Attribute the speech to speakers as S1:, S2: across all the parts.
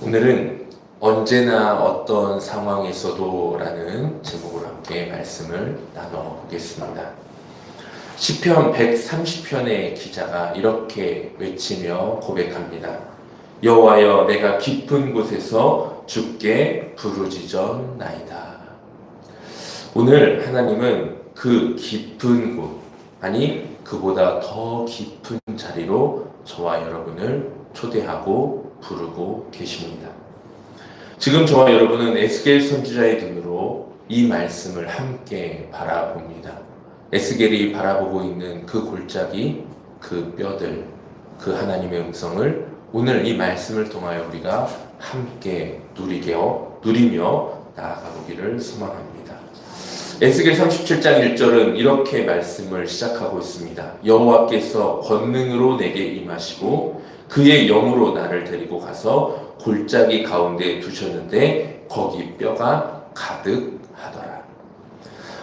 S1: 오늘은 언제나 어떤 상황에서도 라는 제목으로 함께 말씀을 나눠보겠습니다. 시편 130편의 기자가 이렇게 외치며 고백합니다. 여호와여, 내가 깊은 곳에서 주께 부르짖었나이다. 오늘 하나님은 그 깊은 곳, 아니 그보다 더 깊은 자리로 저와 여러분을 초대하고 부르고 계십니다. 지금 저와 여러분은 에스겔 선지자의 눈으로 이 말씀을 함께 바라봅니다. 에스겔이 바라보고 있는 그 골짜기, 그 뼈들, 그 하나님의 음성을 오늘 이 말씀을 통하여 우리가 함께 누리며 나아가 보기를 소망합니다. 에스겔 37장 1절은 이렇게 말씀을 시작하고 있습니다. 여호와께서 권능으로 내게 임하시고 그의 영으로 나를 데리고 가서 골짜기 가운데 두셨는데 거기 뼈가 가득하더라.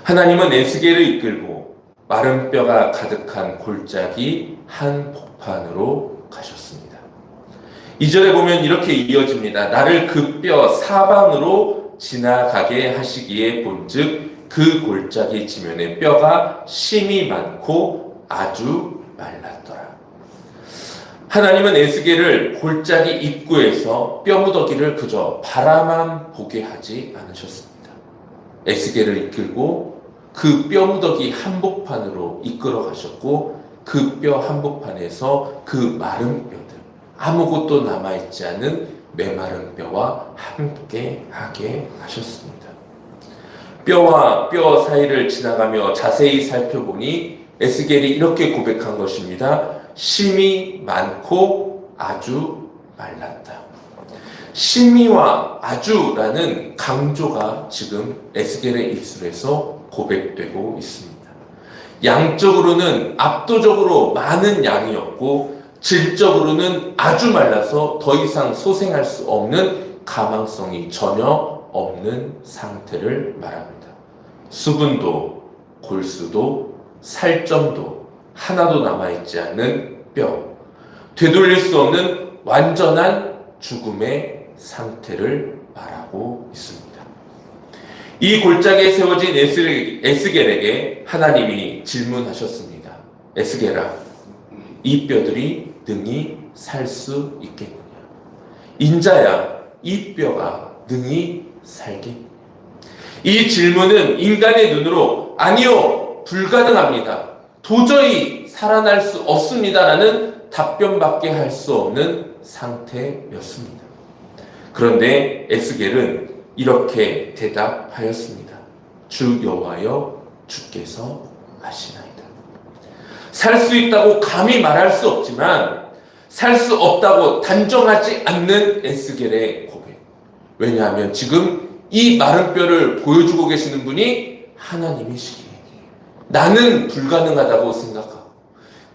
S1: 하나님은 에스겔을 이끌고 마른 뼈가 가득한 골짜기 한 복판으로 가셨습니다. 2절에 보면 이렇게 이어집니다. 나를 그 뼈 사방으로 지나가게 하시기에 본즉 그 골짜기 지면에 뼈가 심이 많고 아주 말랐더라. 하나님은 에스겔을 골짜기 입구에서 뼈무더기를 그저 바라만 보게 하지 않으셨습니다. 에스겔을 이끌고 그 뼈무더기 한복판으로 이끌어 가셨고 그 뼈 한복판에서 그 마른 뼈들, 아무것도 남아있지 않은 메마른 뼈와 함께 하게 하셨습니다. 뼈와 뼈 사이를 지나가며 자세히 살펴보니 에스겔이 이렇게 고백한 것입니다. 심이 많고 아주 말랐다. 심이와 아주라는 강조가 지금 에스겔의 입술에서 고백되고 있습니다. 양적으로는 압도적으로 많은 양이었고 질적으로는 아주 말라서 더 이상 소생할 수 없는 가망성이 전혀 없는 상태를 말합니다. 수분도 골수도 살점도 하나도 남아있지 않는 뼈, 되돌릴 수 없는 완전한 죽음의 상태를 말하고 있습니다. 이 골짜기에 세워진 에스겔에게 하나님이 질문하셨습니다. 에스겔아, 이 뼈들이 능히 살 수 있겠느냐? 인자야, 이 뼈가 능히 살겠느냐? 이 질문은 인간의 눈으로 아니요, 불가능합니다. 도저히 살아날 수 없습니다라는 답변밖에 할 수 없는 상태였습니다. 그런데 에스겔은 이렇게 대답하였습니다. 주 여호와여, 주께서 하시나이다. 살 수 있다고 감히 말할 수 없지만 살 수 없다고 단정하지 않는 에스겔의 고백. 왜냐하면 지금 이 마른 뼈를 보여주고 계시는 분이 하나님이시기에 나는 불가능하다고 생각하고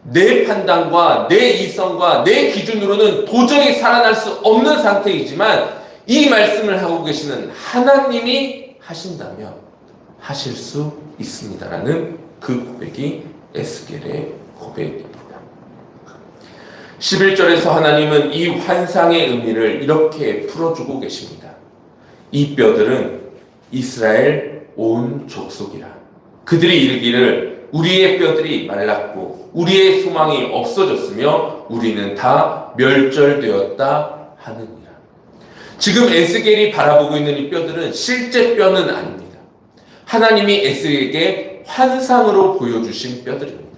S1: 내 판단과 내 이성과 내 기준으로는 도저히 살아날 수 없는 상태이지만 이 말씀을 하고 계시는 하나님이 하신다면 하실 수 있습니다라는 그 고백이 에스겔의 고백입니다. 11절에서 하나님은 이 환상의 의미를 이렇게 풀어주고 계십니다. 이 뼈들은 이스라엘 온 족속이라. 그들이 이르기를 우리의 뼈들이 말랐고 우리의 소망이 없어졌으며 우리는 다 멸절되었다 하느니라. 지금 에스겔이 바라보고 있는 이 뼈들은 실제 뼈는 아닙니다. 하나님이 에스겔에게 환상으로 보여주신 뼈들입니다.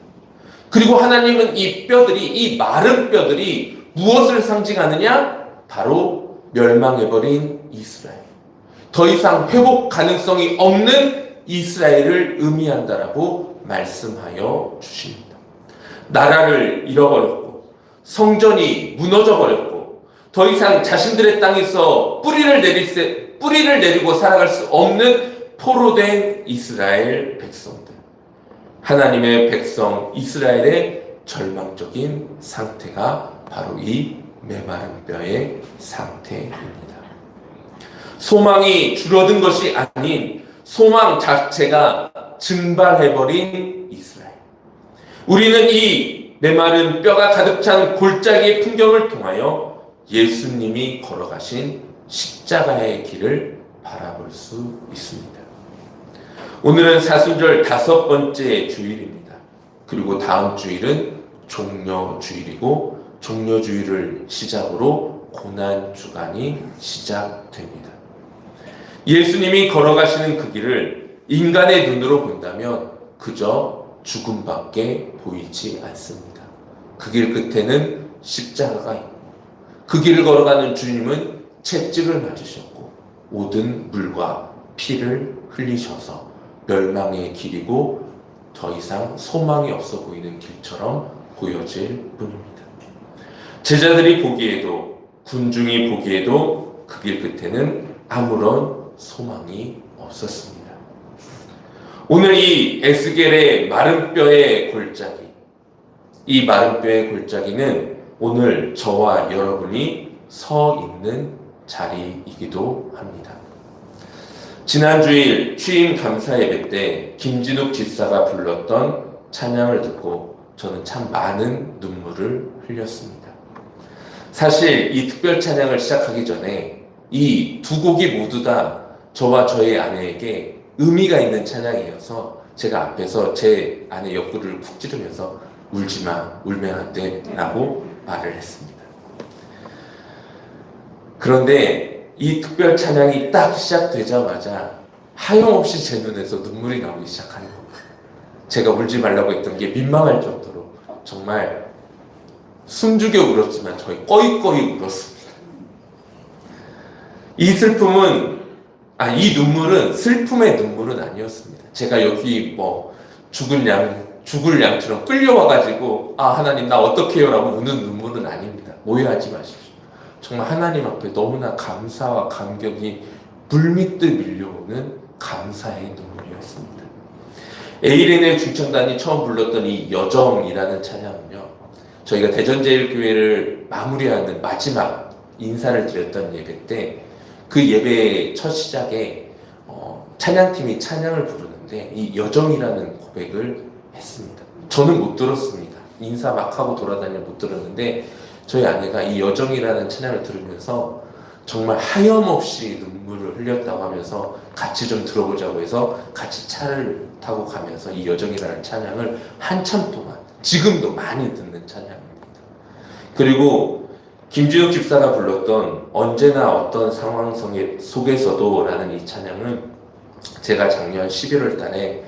S1: 그리고 하나님은 이 뼈들이, 이 마른 뼈들이 무엇을 상징하느냐? 바로 멸망해버린 이스라엘. 더 이상 회복 가능성이 없는 이스라엘을 의미한다라고 말씀하여 주십니다. 나라를 잃어버렸고 성전이 무너져버렸고 더 이상 자신들의 땅에서 뿌리를 내리고 살아갈 수 없는 포로된 이스라엘 백성들. 하나님의 백성 이스라엘의 절망적인 상태가 바로 이 메마른 뼈의 상태입니다. 소망이 줄어든 것이 아닌 소망 자체가 증발해버린 이스라엘. 우리는 이 메마른 뼈가 가득 찬 골짜기의 풍경을 통하여 예수님이 걸어가신 십자가의 길을 바라볼 수 있습니다. 오늘은 사순절 5번째 주일입니다. 그리고 다음 주일은 종려주일이고 종려주일을 시작으로 고난주간이 시작됩니다. 예수님이 걸어가시는 그 길을 인간의 눈으로 본다면 그저 죽음밖에 보이지 않습니다. 그 길 끝에는 십자가가 있고 그 길을 걸어가는 주님은 채찍을 맞으셨고 모든 물과 피를 흘리셔서 멸망의 길이고 더 이상 소망이 없어 보이는 길처럼 보여질 뿐입니다. 제자들이 보기에도 군중이 보기에도 그 길 끝에는 아무런 소망이 없었습니다. 오늘 이 에스겔의 마른 뼈의 골짜기, 이 마른 뼈의 골짜기는 오늘 저와 여러분이 서 있는 자리이기도 합니다. 지난 주일 취임 감사 예배 때 김진욱 집사가 불렀던 찬양을 듣고 저는 참 많은 눈물을 흘렸습니다. 사실 이 특별 찬양을 시작하기 전에 이 두 곡이 모두 다 저와 저의 아내에게 의미가 있는 찬양이어서 제가 앞에서 제 아내 옆구리를 푹 찌르면서 울지마, 울면 안 돼 라고 말을 했습니다. 그런데 이 특별 찬양이 딱 시작되자마자 하염없이 제 눈에서 눈물이 나오기 시작하는 겁니다. 제가 울지 말라고 했던 게 민망할 정도로 정말 숨죽여 울었지만 저희 꺼이꺼이 울었습니다. 이 눈물은 슬픔의 눈물은 아니었습니다. 제가 여기 죽을 양처럼 끌려와가지고 하나님 나 어떡해요 라고 우는 눈물은 아닙니다. 오해하지 마십시오. 정말 하나님 앞에 너무나 감사와 감격이 물밀듯 밀려오는 감사의 눈물이었습니다. 에이렌의 중창단이 처음 불렀던 이 여정이라는 찬양은요, 저희가 대전제일교회를 마무리하는 마지막 인사를 드렸던 예배 때 그 예배의 첫 시작에 찬양팀이 찬양을 부르는데 이 여정이라는 고백을 했습니다. 저는 못 들었습니다. 인사 막 하고 돌아다녀 못 들었는데 저희 아내가 이 여정이라는 찬양을 들으면서 정말 하염없이 눈물을 흘렸다고 하면서 같이 좀 들어보자고 해서 같이 차를 타고 가면서 이 여정이라는 찬양을 한참 동안 지금도 많이 듣는 찬양입니다. 그리고 김주혁 집사가 불렀던 언제나 어떤 상황 속에서도 라는 이 찬양은 제가 작년 11월 달에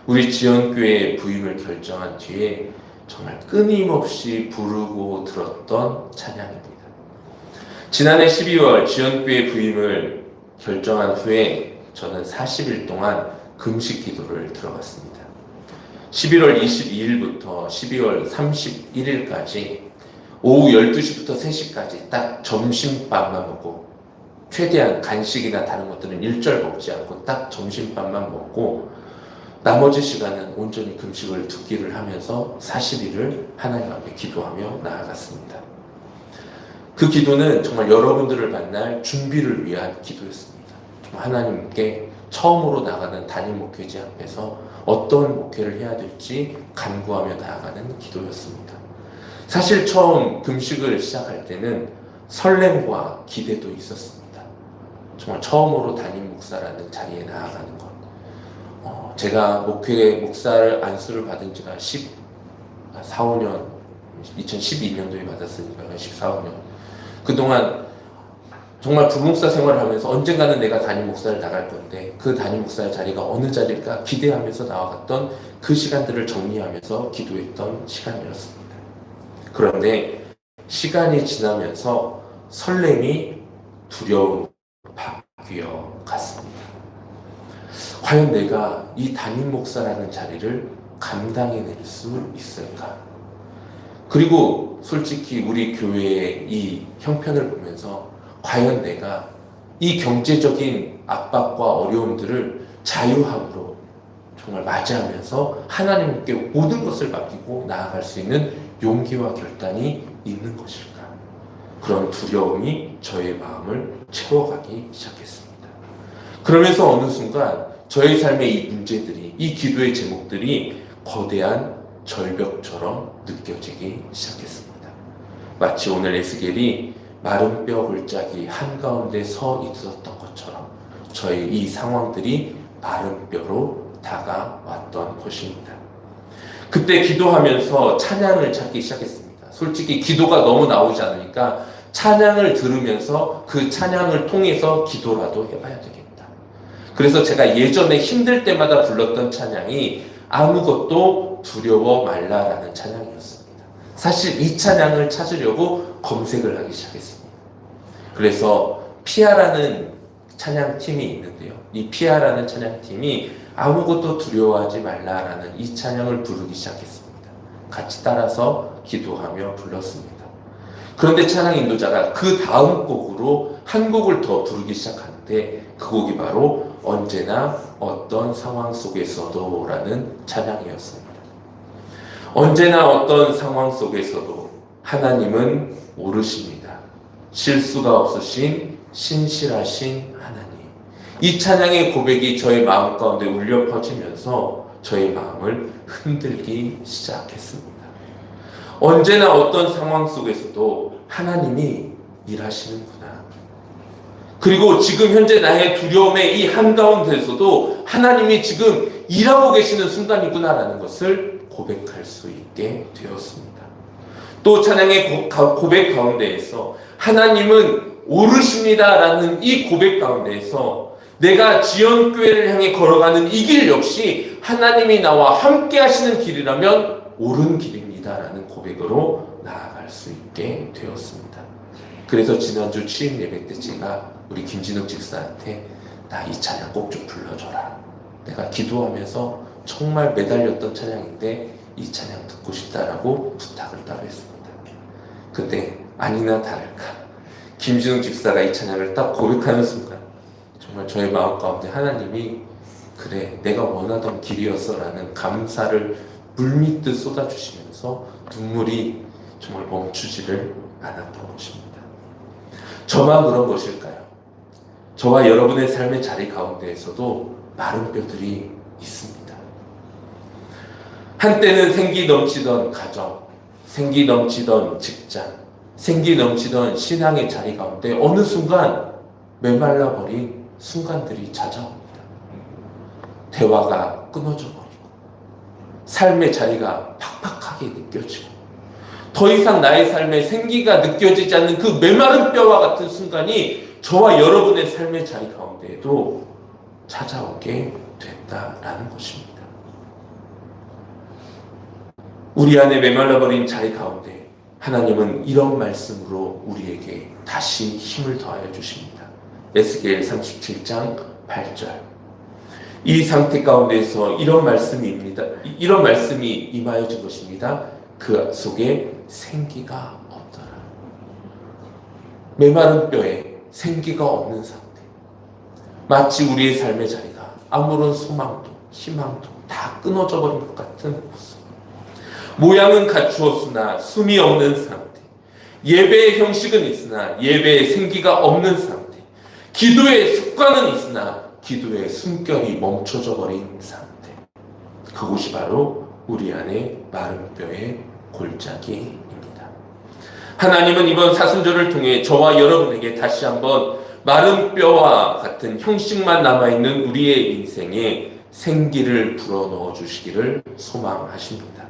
S1: 우리 지연교회 부임을 결정한 뒤에 정말 끊임없이 부르고 들었던 찬양입니다. 지난해 12월 지연교회 부임을 결정한 후에 저는 40일 동안 금식 기도를 들어갔습니다. 11월 22일부터 12월 31일까지 오후 12시부터 3시까지 딱 점심밥만 먹고 최대한 간식이나 다른 것들은 일절 먹지 않고 딱 점심밥만 먹고 나머지 시간은 온전히 금식을 두기를 하면서 40일을 하나님 앞에 기도하며 나아갔습니다. 그 기도는 정말 여러분들을 만날 준비를 위한 기도였습니다. 정말 하나님께 처음으로 나가는 담임 목회자 앞에서 어떤 목회를 해야 될지 간구하며 나아가는 기도였습니다. 사실 처음 금식을 시작할 때는 설렘과 기대도 있었습니다. 정말 처음으로 담임 목사라는 자리에 나아가는 것. 제가 목사를 안수를 받은 지가 14, 5년, 2012년도에 받았으니까 14, 5년. 그동안 정말 부목사 생활을 하면서 언젠가는 내가 담임 목사를 나갈 건데 그 담임 목사의 자리가 어느 자리일까 기대하면서 나아갔던 그 시간들을 정리하면서 기도했던 시간이었습니다. 그런데 시간이 지나면서 설렘이 두려움으로 바뀌어 갔습니다. 과연 내가 이 담임 목사라는 자리를 감당해낼 수 있을까? 그리고 솔직히 우리 교회의 이 형편을 보면서 과연 내가 이 경제적인 압박과 어려움들을 자유함으로 정말 맞이하면서 하나님께 모든 것을 맡기고 나아갈 수 있는 용기와 결단이 있는 것일까? 그런 두려움이 저의 마음을 채워가기 시작했습니다. 그러면서 어느 순간 저의 삶의 이 문제들이, 이 기도의 제목들이 거대한 절벽처럼 느껴지기 시작했습니다. 마치 오늘 에스겔이 마른 뼈 골짜기 한가운데 서 있었던 것처럼 저희 이 상황들이 마른 뼈로 다가왔던 것입니다. 그때 기도하면서 찬양을 찾기 시작했습니다. 솔직히 기도가 너무 나오지 않으니까 찬양을 들으면서 그 찬양을 통해서 기도라도 해봐야 되겠다. 그래서 제가 예전에 힘들 때마다 불렀던 찬양이 아무것도 두려워 말라라는 찬양이었습니다. 사실 이 찬양을 찾으려고 검색을 하기 시작했습니다. 그래서 피아라는 찬양팀이 있는데요. 이 피아라는 찬양팀이 아무것도 두려워하지 말라라는 이 찬양을 부르기 시작했습니다. 같이 따라서 기도하며 불렀습니다. 그런데 찬양 인도자가 그 다음 곡으로 한 곡을 더 부르기 시작하는데 그 곡이 바로 언제나 어떤 상황 속에서도 라는 찬양이었습니다. 언제나 어떤 상황 속에서도 하나님은 오르십니다. 실수가 없으신 신실하신 하나님. 이 찬양의 고백이 저의 마음 가운데 울려 퍼지면서 저의 마음을 흔들기 시작했습니다. 언제나 어떤 상황 속에서도 하나님이 일하시는구나. 그리고 지금 현재 나의 두려움의 이 한가운데서도 하나님이 지금 일하고 계시는 순간이구나라는 것을 고백할 수 있게 되었습니다. 또 찬양의 고백 가운데에서 하나님은 오르십니다라는 이 고백 가운데에서 내가 지연교회를 향해 걸어가는 이 길 역시 하나님이 나와 함께 하시는 길이라면 옳은 길입니다라는 고백으로 나아갈 수 있게 되었습니다. 그래서 지난주 취임 예배 때 제가 우리 김진욱 집사한테 나 이 찬양 꼭 좀 불러줘라. 내가 기도하면서 정말 매달렸던 찬양인데 이 찬양 듣고 싶다라고 부탁을 따로 했습니다. 근데 아니나 다를까 김진욱 집사가 이 찬양을 딱 고백하는 순간 정말 저의 마음 가운데 하나님이 그래 내가 원하던 길이었어 라는 감사를 물밀듯 쏟아주시면서 눈물이 정말 멈추지를 않았던 것입니다. 저만 그런 것일까요? 저와 여러분의 삶의 자리 가운데에서도 마른 뼈들이 있습니다. 한때는 생기 넘치던 가정, 생기 넘치던 직장, 생기 넘치던 신앙의 자리 가운데 어느 순간 메말라 버린 순간들이 찾아옵니다. 대화가 끊어져 버리고 삶의 자리가 팍팍하게 느껴지고 더 이상 나의 삶에 생기가 느껴지지 않는 그 메마른 뼈와 같은 순간이 저와 여러분의 삶의 자리 가운데에도 찾아오게 됐다라는 것입니다. 우리 안에 메말라버린 자리 가운데 하나님은 이런 말씀으로 우리에게 다시 힘을 더하여 주십니다. 에스겔 37장 8절. 이 상태 가운데서 이런 말씀이 임하여진 것입니다. 그 속에 생기가 없더라. 메마른 뼈에 생기가 없는 상태. 마치 우리의 삶의 자리가 아무런 소망도 희망도 다 끊어져 버린 것 같은 모습. 모양은 갖추었으나 숨이 없는 상태. 예배의 형식은 있으나 예배의 생기가 없는 상태. 기도의 습관은 있으나 기도의 숨결이 멈춰져 버린 상태. 그곳이 바로 우리 안에 마른 뼈의 골짜기입니다. 하나님은 이번 사순절을 통해 저와 여러분에게 다시 한번 마른 뼈와 같은 형식만 남아있는 우리의 인생에 생기를 불어넣어 주시기를 소망하십니다.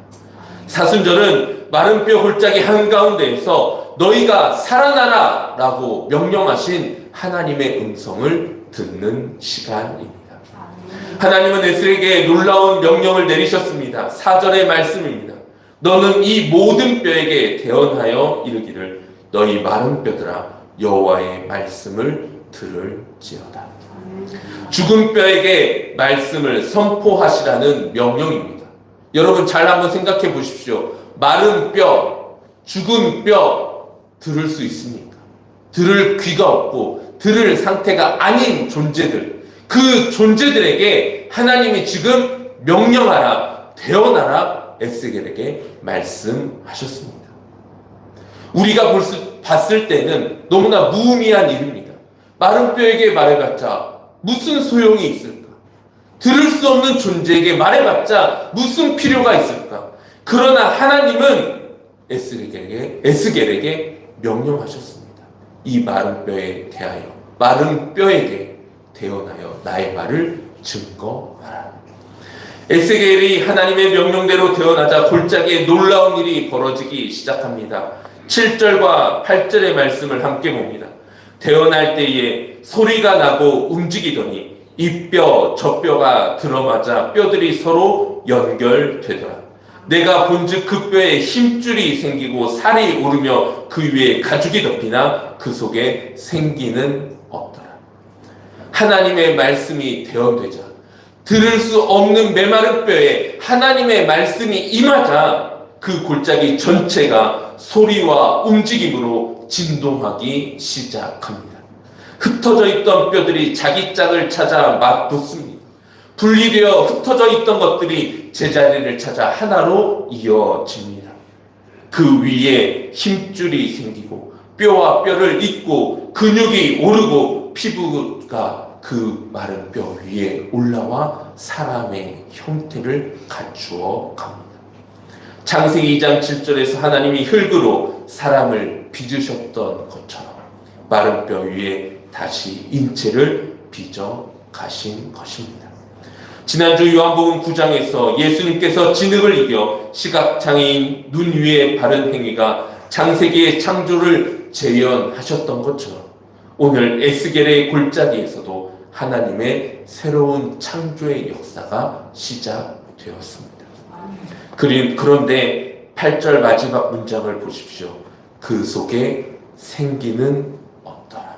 S1: 사순절은 마른 뼈 골짜기 한가운데에서 너희가 살아나라 라고 명령하신 하나님의 음성을 듣는 시간입니다. 하나님은 에스겔에게 놀라운 명령을 내리셨습니다. 4절의 말씀입니다. 너는 이 모든 뼈에게 대언하여 이르기를 너희 마른 뼈들아 여호와의 말씀을 들을지어다. 죽은 뼈에게 말씀을 선포하시라는 명령입니다. 여러분 잘 한번 생각해 보십시오. 마른 뼈, 죽은 뼈 들을 수 있습니까? 들을 귀가 없고 들을 상태가 아닌 존재들, 그 존재들에게 하나님이 지금 명령하라, 대언하라 에스겔에게 말씀하셨습니다. 우리가 봤을 때는 너무나 무의미한 일입니다. 마른 뼈에게 말해봤자 무슨 소용이 있을까? 들을 수 없는 존재에게 말해봤자 무슨 필요가 있을까? 그러나 하나님은 에스겔에게 명령하셨습니다. 이 마른 뼈에 대하여 마른 뼈에게 대언하여 나의 말을 증거하라. 에스겔이 하나님의 명령대로 대언하자 골짜기에 놀라운 일이 벌어지기 시작합니다. 7절과 8절의 말씀을 함께 봅니다. 대언할 때에 소리가 나고 움직이더니 이 뼈 저 뼈가 들어맞아 뼈들이 서로 연결되더라. 내가 본즉 그 뼈에 힘줄이 생기고 살이 오르며 그 위에 가죽이 덮이나 그 속에 생기는 없더라. 하나님의 말씀이 대언되자 들을 수 없는 메마른 뼈에 하나님의 말씀이 임하자 그 골짜기 전체가 소리와 움직임으로 진동하기 시작합니다. 흩어져 있던 뼈들이 자기 짝을 찾아 맞붙습니다. 분리되어 흩어져 있던 것들이 제자리를 찾아 하나로 이어집니다. 그 위에 힘줄이 생기고 뼈와 뼈를 잇고 근육이 오르고 피부가 그 마른 뼈 위에 올라와 사람의 형태를 갖추어 갑니다. 창세기 2장 7절에서 하나님이 흙으로 사람을 빚으셨던 것처럼 마른 뼈 위에 다시 인체를 빚어 가신 것입니다. 지난주 요한복음 9장에서 예수님께서 진흙을 이겨 시각장애인 눈 위에 바른 행위가 창세기의 창조를 재현하셨던 것처럼 오늘 에스겔의 골짜기에서도 하나님의 새로운 창조의 역사가 시작되었습니다. 그런데 8절 마지막 문장을 보십시오. 그 속에 생기는 없더라.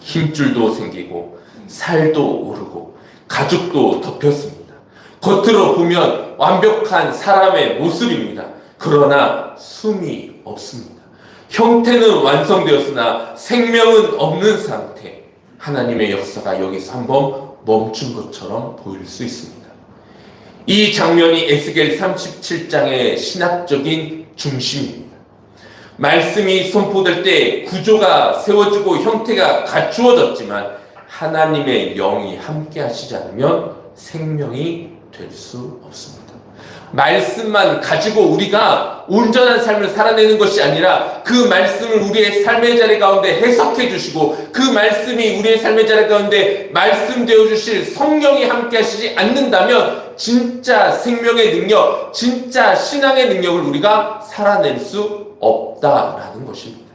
S1: 힘줄도 생기고 살도 오르고 가죽도 덮였습니다. 겉으로 보면 완벽한 사람의 모습입니다. 그러나 숨이 없습니다. 형태는 완성되었으나 생명은 없는 상태. 하나님의 역사가 여기서 한번 멈춘 것처럼 보일 수 있습니다. 이 장면이 에스겔 37장의 신학적인 중심입니다. 말씀이 선포될 때 구조가 세워지고 형태가 갖추어졌지만 하나님의 영이 함께 하시지 않으면 생명이 될 수 없습니다. 말씀만 가지고 우리가 온전한 삶을 살아내는 것이 아니라 그 말씀을 우리의 삶의 자리 가운데 해석해 주시고 그 말씀이 우리의 삶의 자리 가운데 말씀되어 주실 성령이 함께 하시지 않는다면 진짜 생명의 능력, 진짜 신앙의 능력을 우리가 살아낼 수 없다라는 것입니다.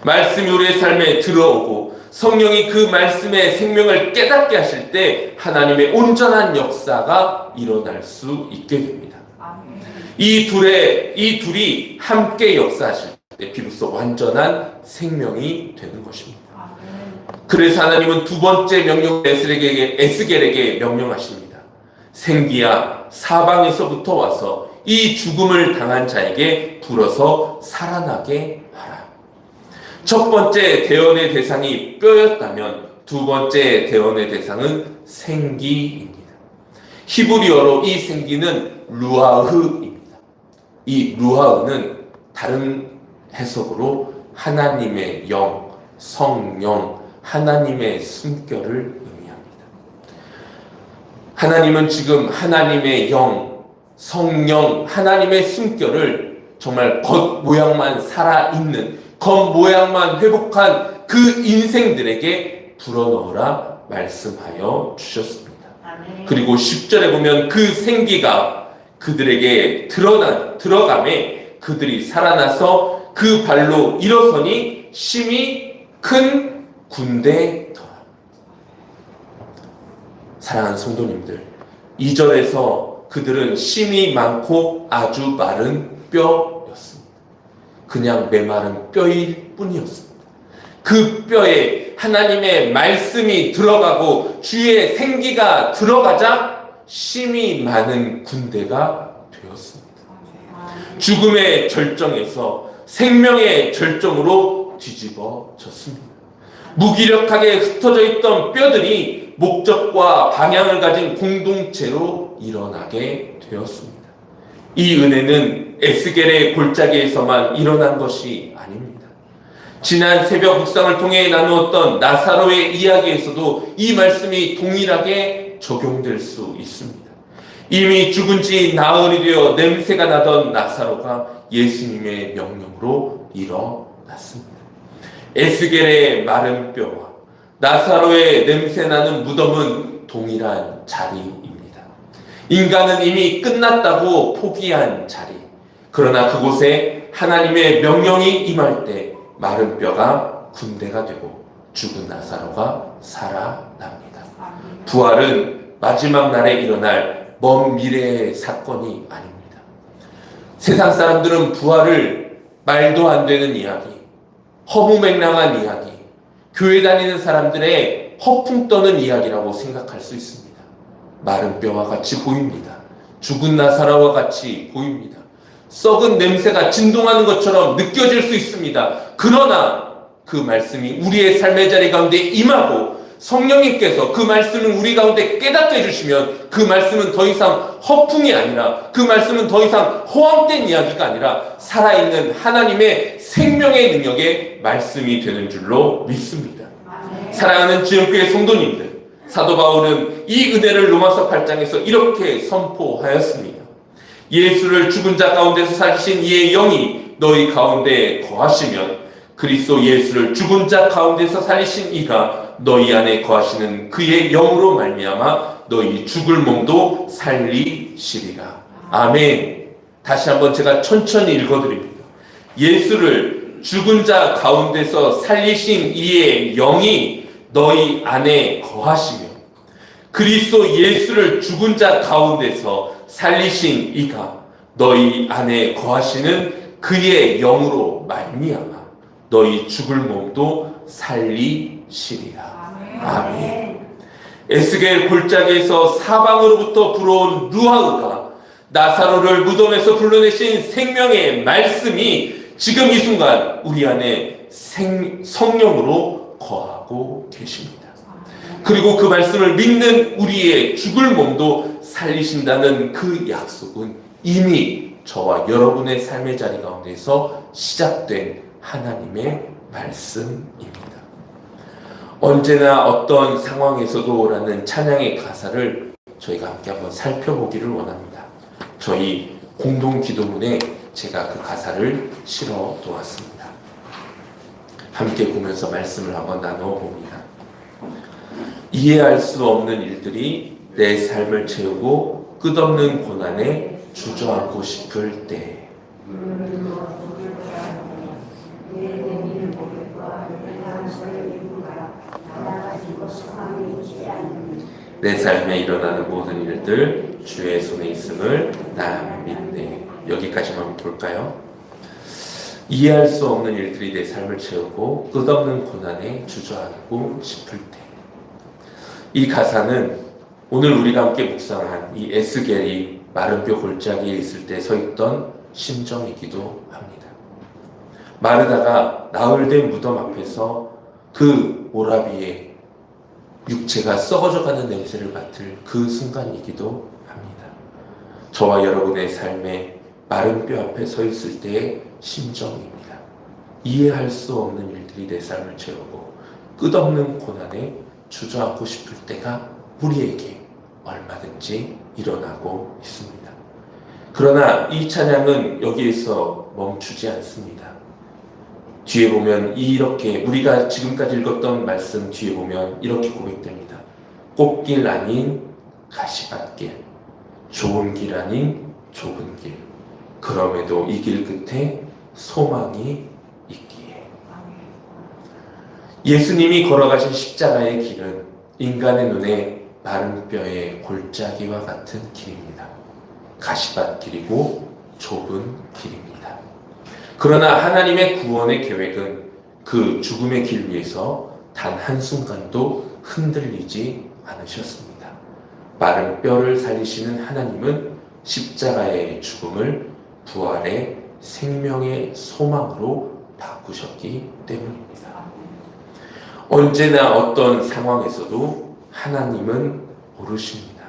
S1: 말씀이 우리의 삶에 들어오고 성령이 그 말씀의 생명을 깨닫게 하실 때 하나님의 온전한 역사가 일어날 수 있게 됩니다. 이 둘이 함께 역사하실 때 비로소 완전한 생명이 되는 것입니다. 그래서 하나님은 두 번째 명령 에스겔에게 명령하십니다. 생기야 사방에서부터 와서 이 죽음을 당한 자에게 불어서 살아나게 하라. 첫 번째 대언의 대상이 뼈였다면 두 번째 대언의 대상은 생기입니다. 히브리어로 이 생기는 루아흐입니다. 이 루아흐는 다른 해석으로 하나님의 영, 성령, 하나님의 숨결을 의미합니다. 하나님은 지금 하나님의 영, 성령, 하나님의 숨결을 정말 겉모양만 살아있는 겉모양만 회복한 그 인생들에게 불어넣으라 말씀하여 주셨습니다. 그리고 10절에 보면 그 생기가 그들에게 들어감에 그들이 살아나서 그 발로 일어서니 심히 큰 군대더라. 사랑하는 성도님들, 2절에서 그들은 심이 많고 아주 마른 뼈였습니다. 그냥 메마른 뼈일 뿐이었습니다. 그 뼈에 하나님의 말씀이 들어가고 주의 생기가 들어가자 심이 많은 군대가 되었습니다. 죽음의 절정에서 생명의 절정으로 뒤집어졌습니다. 무기력하게 흩어져 있던 뼈들이 목적과 방향을 가진 공동체로 일어나게 되었습니다. 이 은혜는 에스겔의 골짜기에서만 일어난 것이 아닙니다. 지난 새벽 묵상을 통해 나누었던 나사로의 이야기에서도 이 말씀이 동일하게 적용될 수 있습니다. 이미 죽은 지 나흘이 되어 냄새가 나던 나사로가 예수님의 명령으로 일어났습니다. 에스겔의 마른 뼈와 나사로의 냄새나는 무덤은 동일한 자리입니다. 인간은 이미 끝났다고 포기한 자리. 그러나 그곳에 하나님의 명령이 임할 때 마른 뼈가 군대가 되고 죽은 나사로가 살아납니다. 부활은 마지막 날에 일어날 먼 미래의 사건이 아닙니다. 세상 사람들은 부활을 말도 안 되는 이야기, 허무맹랑한 이야기, 교회 다니는 사람들의 허풍 떠는 이야기라고 생각할 수 있습니다. 마른 뼈와 같이 보입니다. 죽은 나사로와 같이 보입니다. 썩은 냄새가 진동하는 것처럼 느껴질 수 있습니다. 그러나 그 말씀이 우리의 삶의 자리 가운데 임하고 성령님께서 그 말씀을 우리 가운데 깨닫게 해주시면 그 말씀은 더 이상 허풍이 아니라, 그 말씀은 더 이상 허황된 이야기가 아니라 살아있는 하나님의 생명의 능력의 말씀이 되는 줄로 믿습니다. 사랑하는 지역교회 성도님들, 사도 바울은 이 은혜를 로마서 8장에서 이렇게 선포하였습니다. 예수를 죽은 자 가운데서 살리신 이의 영이 너희 가운데 거하시면 그리스도 예수를 죽은 자 가운데서 살리신 이가 너희 안에 거하시는 그의 영으로 말미암아 너희 죽을 몸도 살리시리라. 아멘. 다시 한번 제가 천천히 읽어드립니다. 예수를 죽은 자 가운데서 살리신 이의 영이 너희 안에 거하시며 그리스도 예수를 죽은 자 가운데서 살리신 이가 너희 안에 거하시는 그의 영으로 말미암아 너희 죽을 몸도 살리시리라. 아멘. 에스겔 골짜기에서 사방으로부터 불어온 루아흐가 나사로를 무덤에서 불러내신 생명의 말씀이 지금 이 순간 우리 안에 성령으로 거하고 계십니다. 그리고 그 말씀을 믿는 우리의 죽을 몸도 살리신다는 그 약속은 이미 저와 여러분의 삶의 자리 가운데서 시작된 하나님의 말씀입니다. 언제나 어떤 상황에서도 라는 찬양의 가사를 저희가 함께 한번 살펴보기를 원합니다. 저희 공동 기도문에 제가 그 가사를 실어 놓았습니다. 함께 보면서 말씀을 한번 나눠봅니다. 이해할 수 없는 일들이 내 삶을 채우고 끝없는 고난에 주저앉고 싶을 때 내 삶에 일어나는 모든 일들 주의 손에 있음을 나 믿네. 여기까지만 볼까요? 이해할 수 없는 일들이 내 삶을 채우고 끝없는 고난에 주저앉고 싶을 때. 이 가사는 오늘 우리가 함께 묵상한 이 에스겔이 마른 뼈 골짜기에 있을 때 서 있던 심정이기도 합니다. 마르다가 나흘된 무덤 앞에서 그 오라비의 육체가 썩어져가는 냄새를 맡을 그 순간이기도 합니다. 저와 여러분의 삶에 마른 뼈 앞에 서 있을 때의 심정입니다. 이해할 수 없는 일들이 내 삶을 채우고 끝없는 고난에 주저앉고 싶을 때가 우리에게 얼마든지 일어나고 있습니다. 그러나 이 찬양은 여기에서 멈추지 않습니다. 뒤에 보면 이렇게 우리가 지금까지 읽었던 말씀 뒤에 보면 이렇게 고백됩니다. 꽃길 아닌 가시밭길, 좋은 길 아닌 좁은 길, 그럼에도 이 길 끝에 소망이 있기에. 예수님이 걸어가신 십자가의 길은 인간의 눈에 마른 뼈의 골짜기와 같은 길입니다. 가시밭길이고 좁은 길입니다. 그러나 하나님의 구원의 계획은 그 죽음의 길 위에서 단 한순간도 흔들리지 않으셨습니다. 마른 뼈를 살리시는 하나님은 십자가의 죽음을 부활의 생명의 소망으로 바꾸셨기 때문입니다. 언제나 어떤 상황에서도 하나님은 모르십니다.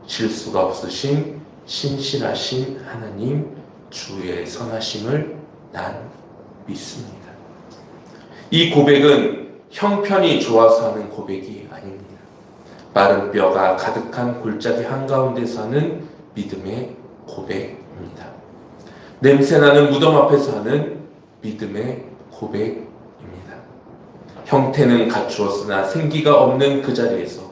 S1: 실수가 없으신 신실하신 하나님 주의 선하심을 난 믿습니다. 이 고백은 형편이 좋아서 하는 고백이 아닙니다. 마른 뼈가 가득한 골짜기 한가운데서 하는 믿음의 고백입니다. 냄새나는 무덤 앞에서 하는 믿음의 고백입니다. 형태는 갖추었으나 생기가 없는 그 자리에서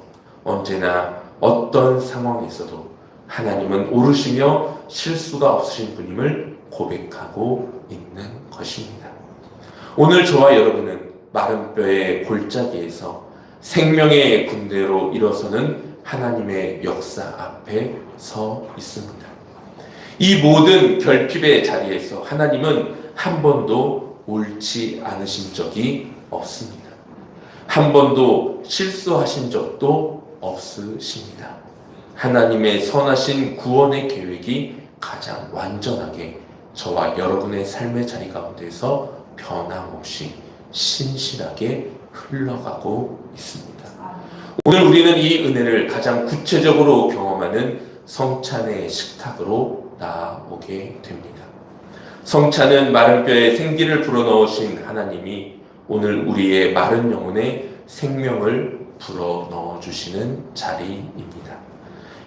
S1: 언제나 어떤 상황에서도 하나님은 오르시며 실수가 없으신 분임을 고백하고 있는 것입니다. 오늘 저와 여러분은 마른 뼈의 골짜기에서 생명의 군대로 일어서는 하나님의 역사 앞에 서 있습니다. 이 모든 결핍의 자리에서 하나님은 한 번도 옳지 않으신 적이 없습니다. 한 번도 실수하신 적도 없으십니다. 하나님의 선하신 구원의 계획이 가장 완전하게 저와 여러분의 삶의 자리 가운데서 변함없이 신실하게 흘러가고 있습니다. 오늘 우리는 이 은혜를 가장 구체적으로 경험하는 성찬의 식탁으로 나아오게 됩니다. 성찬은 마른 뼈에 생기를 불어넣으신 하나님이 오늘 우리의 마른 영혼에 생명을 불어넣어 주시는 자리입니다.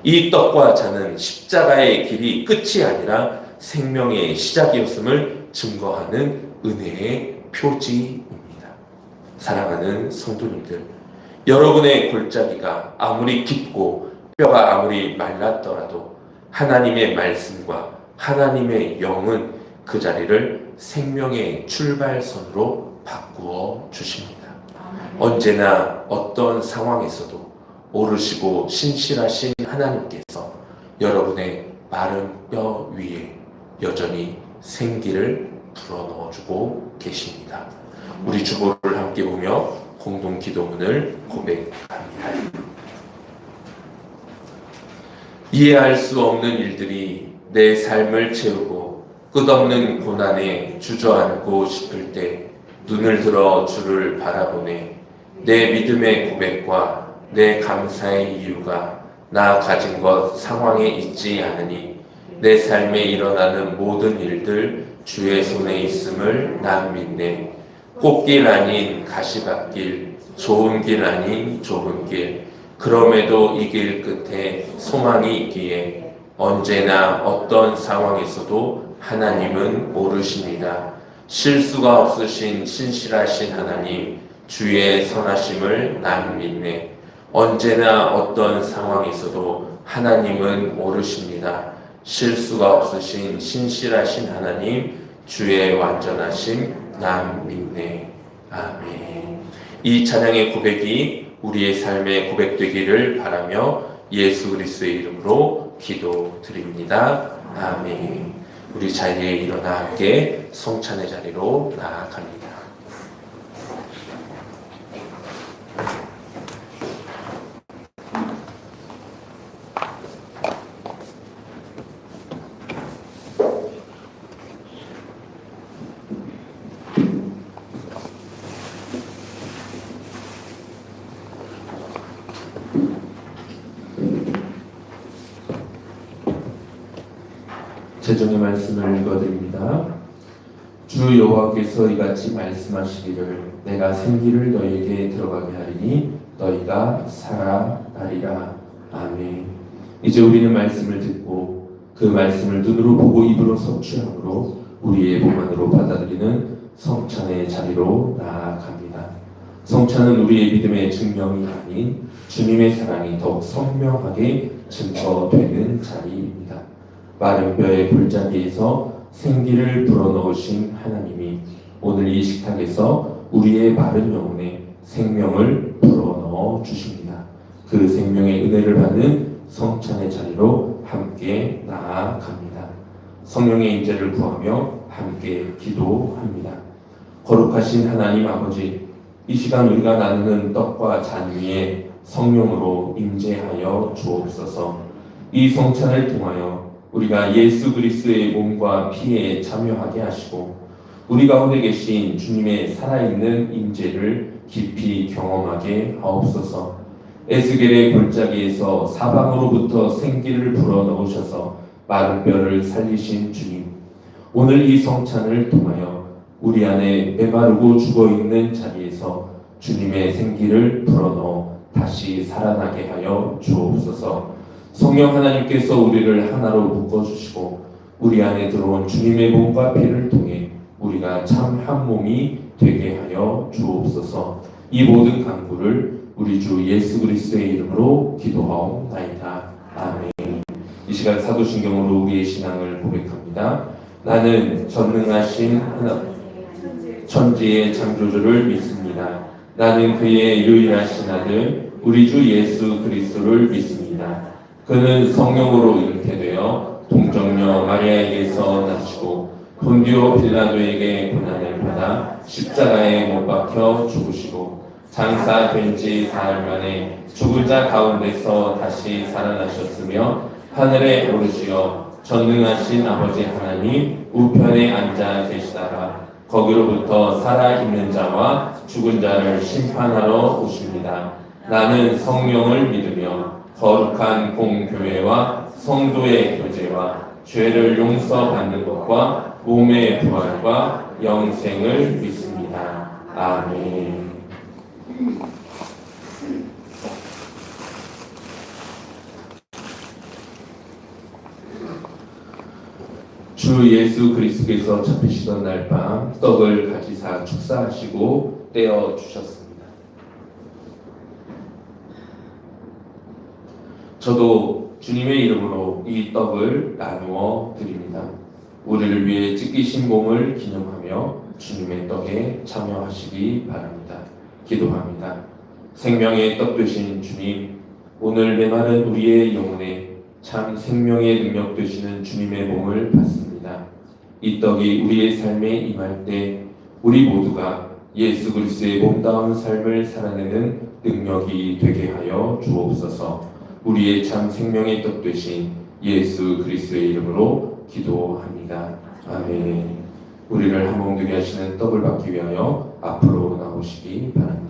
S1: 이 떡과 잔은 십자가의 길이 끝이 아니라 생명의 시작이었음을 증거하는 은혜의 표지입니다. 사랑하는 성도님들, 여러분의 골짜기가 아무리 깊고 뼈가 아무리 말랐더라도 하나님의 말씀과 하나님의 영은 그 자리를 생명의 출발선으로 바꾸어 주십니다. 언제나 어떤 상황에서도 오르시고 신실하신 하나님께서 여러분의 마른 뼈 위에 여전히 생기를 불어넣어주고 계십니다. 우리 주보를 함께 보며 공동 기도문을 고백합니다. 이해할 수 없는 일들이 내 삶을 채우고 끝없는 고난에 주저앉고 싶을 때 눈을 들어 주를 바라보네. 내 믿음의 고백과 내 감사의 이유가 나 가진 것 상황에 있지 않으니 내 삶에 일어나는 모든 일들 주의 손에 있음을 난 믿네. 꽃길 아닌 가시밭길, 좋은 길 아닌 좁은 길, 그럼에도 이 길 끝에 소망이 있기에 언제나 어떤 상황에서도 하나님은 오르십니다. 실수가 없으신 신실하신 하나님, 주의 선하심을 난 믿네. 언제나 어떤 상황에서도 하나님은 오르십니다. 실수가 없으신 신실하신 하나님, 주의 완전하심 난 믿네. 아멘. 이 찬양의 고백이 우리의 삶에 고백되기를 바라며 예수 그리스도의 이름으로 기도드립니다. 아멘. 우리 자리에 일어나 함께 성찬의 자리로 나아갑니다. 제정의 말씀을 읽어드립니다. 주 여호와께서 이같이 말씀하시기를 내가 생기를 너희에게 들어가게 하리니 너희가 살아나리라. 아멘. 이제 우리는 말씀을 듣고 그 말씀을 눈으로 보고 입으로 성취함으로 우리의 몸 안으로 받아들이는 성찬의 자리로 나아갑니다. 성찬은 우리의 믿음의 증명이 아닌 주님의 사랑이 더욱 선명하게 증거되는 자리입니다. 마른 뼈의 골짜기에서 생기를 불어넣으신 하나님이 오늘 이 식탁에서 우리의 마른 영혼에 생명을 불어넣어 주십니다. 그 생명의 은혜를 받는 성찬의 자리로 함께 나아갑니다. 성령의 임재를 구하며 함께 기도합니다. 거룩하신 하나님 아버지, 이 시간 우리가 나누는 떡과 잔 위에 성령으로 임재하여 주옵소서. 이 성찬을 통하여 우리가 예수 그리스도의 몸과 피에 참여하게 하시고 우리 가운데 계신 주님의 살아있는 임재를 깊이 경험하게 하옵소서. 에스겔의 골짜기에서 사방으로부터 생기를 불어넣으셔서 마른 뼈를 살리신 주님, 오늘 이 성찬을 통하여 우리 안에 메마르고 죽어있는 자리에서 주님의 생기를 불어넣어 다시 살아나게 하여 주옵소서. 성령 하나님께서 우리를 하나로 묶어주시고 우리 안에 들어온 주님의 몸과 피를 통해 우리가 참 한 몸이 되게 하여 주옵소서. 이 모든 간구를 우리 주 예수 그리스도의 이름으로 기도하옵나이다. 아멘. 이 시간 사도신경으로 우리의 신앙을 고백합니다. 나는 전능하신 하나님 천지의 창조주를 믿습니다. 나는 그의 유일하신 아들 우리 주 예수 그리스도를 믿습니다. 그는 성령으로 잉태되어 동정녀 마리아에게서 나시고 본디오 빌라도에게 고난을 받아 십자가에 못 박혀 죽으시고 장사된 지 사흘 만에 죽은 자 가운데서 다시 살아나셨으며 하늘에 오르시어 전능하신 아버지 하나님 우편에 앉아 계시다가 거기로부터 살아있는 자와 죽은 자를 심판하러 오십니다. 나는 성령을 믿으며 거룩한 공교회와 성도의 교제와 죄를 용서받는 것과 몸의 부활과 영생을 믿습니다. 아멘. 주 예수 그리스도께서 잡히시던 날 밤 떡을 가지사 축사하시고 떼어 주셨습니다. 저도 주님의 이름으로 이 떡을 나누어 드립니다. 우리를 위해 찢기신 몸을 기념하며 주님의 떡에 참여하시기 바랍니다. 기도합니다. 생명의 떡 되신 주님, 오늘 메마른 우리의 영혼에 참 생명의 능력 되시는 주님의 몸을 받습니다. 이 떡이 우리의 삶에 임할 때 우리 모두가 예수 그리스도의 몸다운 삶을 살아내는 능력이 되게 하여 주옵소서. 우리의 참 생명의 떡 되신 예수 그리스도의 이름으로 기도합니다. 아멘. 우리를 한몸되게 하시는 떡을 받기 위하여 앞으로 나오시기 바랍니다.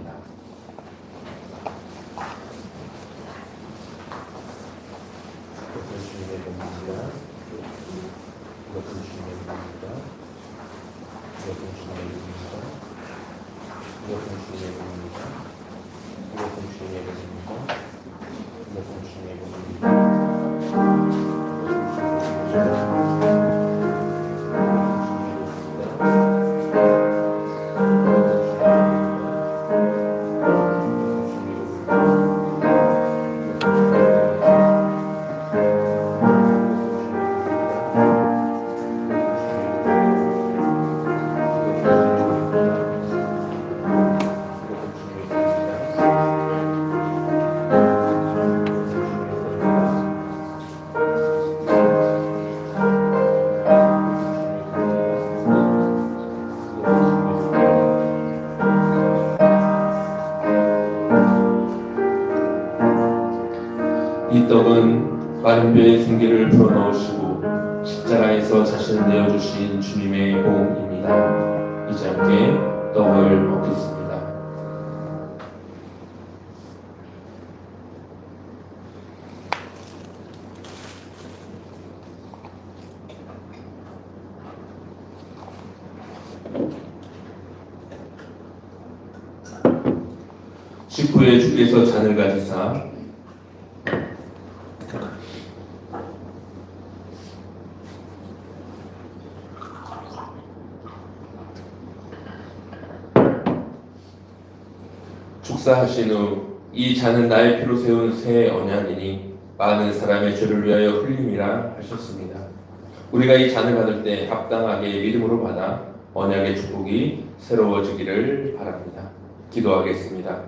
S1: 이 떡은 마른 뼈의 생기를 불어넣으시고 십자가에서 자신을 내어주신 주님의 몸입니다. 이제 함께 떡을 먹겠습니다. 식후에 주께서 잔을 가지사 축사하신 후 이 잔은 나의 피로 세운 새 언약이니 많은 사람의 죄를 위하여 흘림이라 하셨습니다. 우리가 이 잔을 받을 때 합당하게 믿음으로 받아 언약의 축복이 새로워지기를 바랍니다. 기도하겠습니다.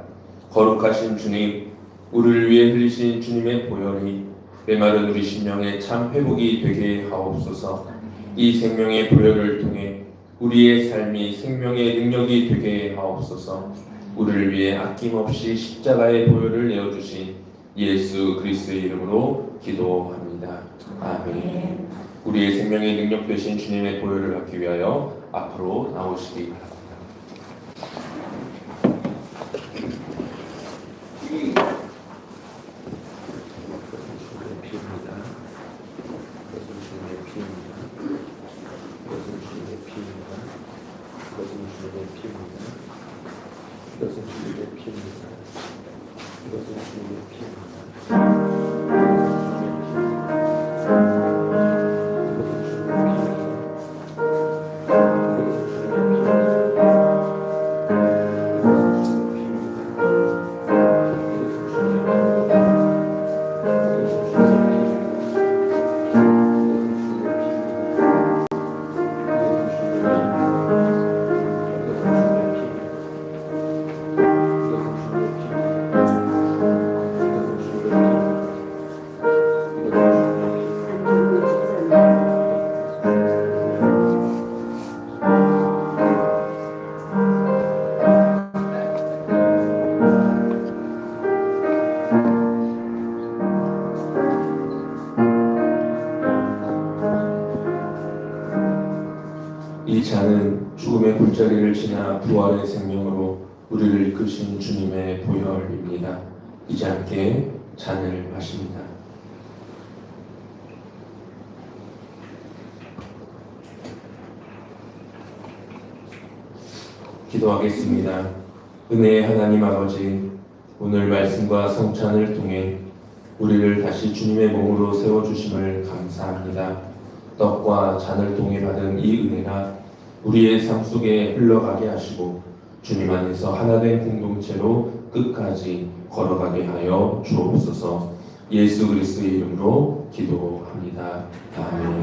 S1: 거룩하신 주님, 우리를 위해 흘리신 주님의 보혈이 메마른 우리 심령에 참 회복이 되게 하옵소서. 이 생명의 보혈을 통해 우리의 삶이 생명의 능력이 되게 하옵소서. 우리를 위해 아낌없이 십자가의 보혈을 내어주신 예수 그리스도의 이름으로 기도합니다. 아멘. 우리의 생명의 능력 되신 주님의 보혈을 받기 위하여 앞으로 나오시기 바랍니다. 이것은 주님의 피입니다. 이것은 주님의 피입니다. 이것은 주님의 피입니다.
S2: 골짜기를 지나 부활의 생명으로 우리를 이끄신 주님의 보혈입니다. 이제 함께 잔을 마십니다. 기도하겠습니다. 은혜의 하나님 아버지, 오늘 말씀과 성찬을 통해 우리를 다시 주님의 몸으로 세워주심을 감사합니다. 떡과 잔을 통해 받은 이 은혜가 우리의 삶 속에 흘러가게 하시고 주님 안에서 하나된 공동체로 끝까지 걸어가게 하여 주옵소서. 예수 그리스도의 이름으로 기도합니다. 아멘.